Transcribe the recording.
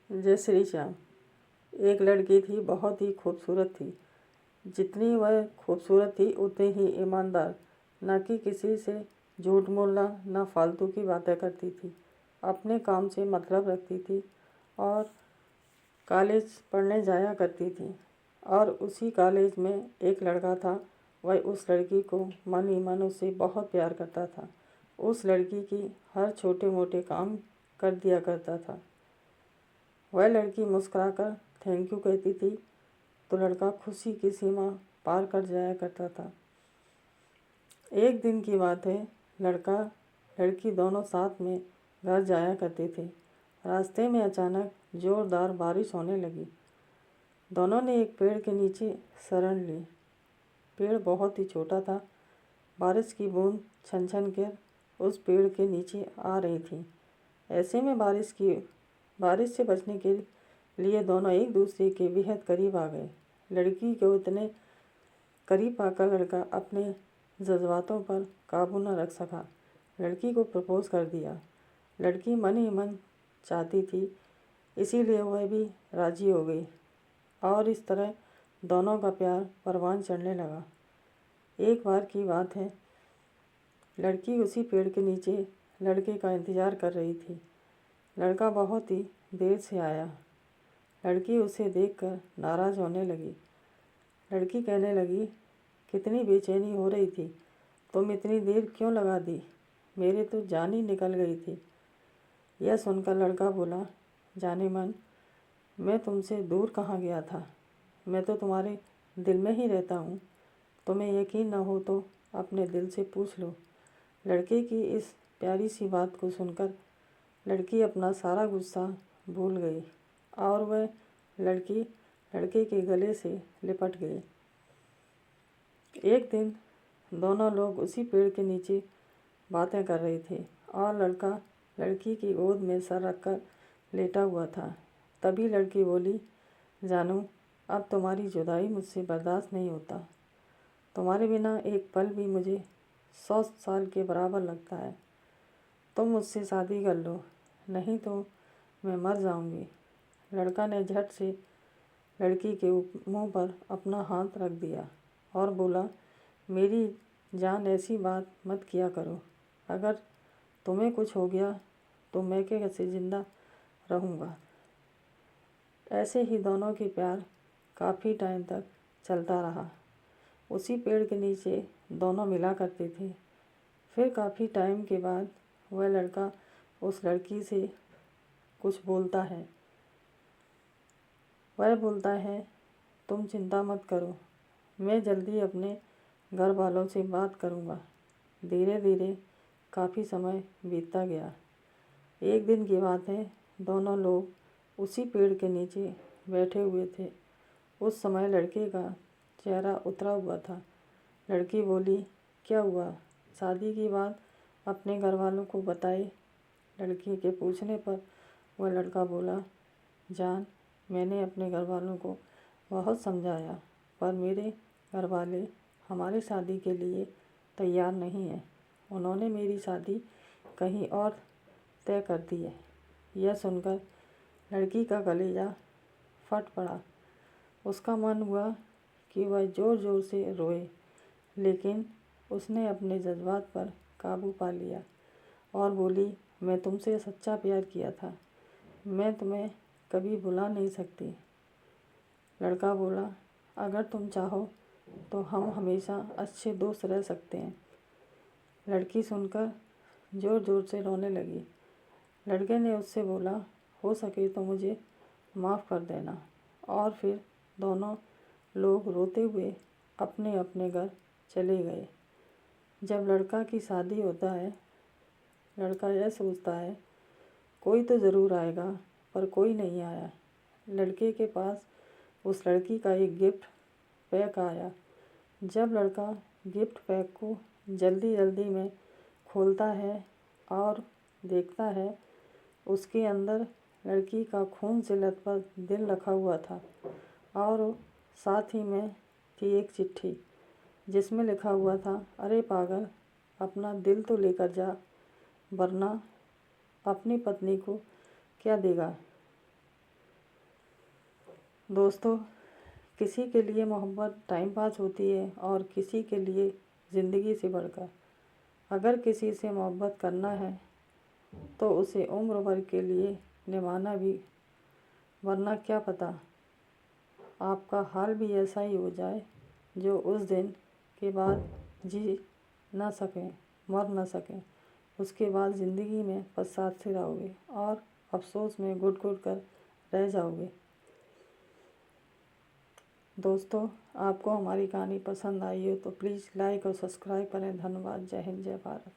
जय श्री श्याम। एक लड़की थी, बहुत ही खूबसूरत थी। जितनी वह खूबसूरत थी उतनी ही ईमानदार। न कि किसी से झूठ बोलना, न फालतू की बातें करती थी। अपने काम से मतलब रखती थी और कॉलेज पढ़ने जाया करती थी। और उसी कॉलेज में एक लड़का था। वह उस लड़की को मन ही मन उससे बहुत प्यार करता था। उस लड़की की हर छोटे मोटे काम कर दिया करता था। वह लड़की मुस्कुराकर थैंक यू कहती थी तो लड़का खुशी की सीमा पार कर जाया करता था। एक दिन की बात है, लड़का लड़की दोनों साथ में घर जाया करते थे। रास्ते में अचानक ज़ोरदार बारिश होने लगी। दोनों ने एक पेड़ के नीचे शरण ली। पेड़ बहुत ही छोटा था। बारिश की बूंद छन छन कर उस पेड़ के नीचे आ रही थी। ऐसे में बारिश से बचने के लिए दोनों एक दूसरे के बेहद करीब आ गए। लड़की को इतने करीब आकर लड़का अपने जज्बातों पर काबू न रख सका। लड़की को प्रपोज कर दिया। लड़की मन ही मन चाहती थी, इसीलिए वह भी राजी हो गई और इस तरह दोनों का प्यार परवान चढ़ने लगा। एक बार की बात है, लड़की उसी पेड़ के नीचे लड़के का इंतज़ार कर रही थी। लड़का बहुत ही देर से आया। लड़की उसे देखकर नाराज़ होने लगी। लड़की कहने लगी, कितनी बेचैनी हो रही थी, तुम इतनी देर क्यों लगा दी, मेरी तो जान ही निकल गई थी। यह सुनकर लड़का बोला, जाने मन, मैं तुमसे दूर कहाँ गया था, मैं तो तुम्हारे दिल में ही रहता हूँ। तुम्हें यकीन न हो तो अपने दिल से पूछ लो। लड़के की इस प्यारी सी बात को सुनकर लड़की अपना सारा गुस्सा भूल गई और वह लड़की लड़के के गले से लिपट गई। एक दिन दोनों लोग उसी पेड़ के नीचे बातें कर रहे थे और लड़का लड़की की गोद में सर रखकर लेटा हुआ था। तभी लड़की बोली, जानू, अब तुम्हारी जुदाई मुझसे बर्दाश्त नहीं होता। तुम्हारे बिना एक पल भी मुझे 100 साल के बराबर लगता है। तुम मुझसे शादी कर लो, नहीं तो मैं मर जाऊंगी। लड़का ने झट से लड़की के मुंह पर अपना हाथ रख दिया और बोला, मेरी जान, ऐसी बात मत किया करो। अगर तुम्हें कुछ हो गया तो मैं कैसे जिंदा रहूँगा। ऐसे ही दोनों के प्यार काफ़ी टाइम तक चलता रहा। उसी पेड़ के नीचे दोनों मिला करते थे। फिर काफ़ी टाइम के बाद वह लड़का उस लड़की से कुछ बोलता है। वह बोलता है, तुम चिंता मत करो, मैं जल्दी अपने घर वालों से बात करूँगा। धीरे धीरे काफ़ी समय बीतता गया। एक दिन की बात है, दोनों लोग उसी पेड़ के नीचे बैठे हुए थे। उस समय लड़के का चेहरा उतरा हुआ था। लड़की बोली, क्या हुआ, शादी की बात अपने घर वालों को बताई? लड़की के पूछने पर वह लड़का बोला, जान, मैंने अपने घर वालों को बहुत समझाया, पर मेरे घर वाले हमारी शादी के लिए तैयार नहीं हैं। उन्होंने मेरी शादी कहीं और तय कर दी है। यह सुनकर लड़की का कलेजा फट पड़ा। उसका मन हुआ कि वह ज़ोर ज़ोर से रोए, लेकिन उसने अपने जज्बात पर काबू पा लिया और बोली, मैं तुमसे सच्चा प्यार किया था, मैं तुम्हें कभी भुला नहीं सकती। लड़का बोला, अगर तुम चाहो तो हम हमेशा अच्छे दोस्त रह सकते हैं। लड़की सुनकर ज़ोर ज़ोर से रोने लगी। लड़के ने उससे बोला, हो सके तो मुझे माफ़ कर देना। और फिर दोनों लोग रोते हुए अपने अपने घर चले गए। जब लड़का की शादी होता है, लड़का यह सोचता है, कोई तो ज़रूर आएगा, पर कोई नहीं आया। लड़के के पास उस लड़की का एक गिफ्ट पैक आया। जब लड़का गिफ्ट पैक को जल्दी जल्दी में खोलता है और देखता है, उसके अंदर लड़की का खून से लथपथ दिल रखा हुआ था और साथ ही में थी एक चिट्ठी जिसमें लिखा हुआ था, अरे पागल, अपना दिल तो लेकर जा, वरना अपनी पत्नी को क्या देगा। दोस्तों, किसी के लिए मोहब्बत टाइम पास होती है और किसी के लिए ज़िंदगी से बढ़कर। अगर किसी से मोहब्बत करना है तो उसे उम्र भर के लिए निभाना भी, वरना क्या पता आपका हाल भी ऐसा ही हो जाए जो उस दिन के बाद जी ना सकें, मर ना सकें। उसके बाद ज़िंदगी में पछताते रहोगे और अफसोस में घुट घुट कर रह जाओगे। दोस्तों, आपको हमारी कहानी पसंद आई हो तो प्लीज़ लाइक और सब्सक्राइब करें। धन्यवाद। जय हिंद, जय भारत।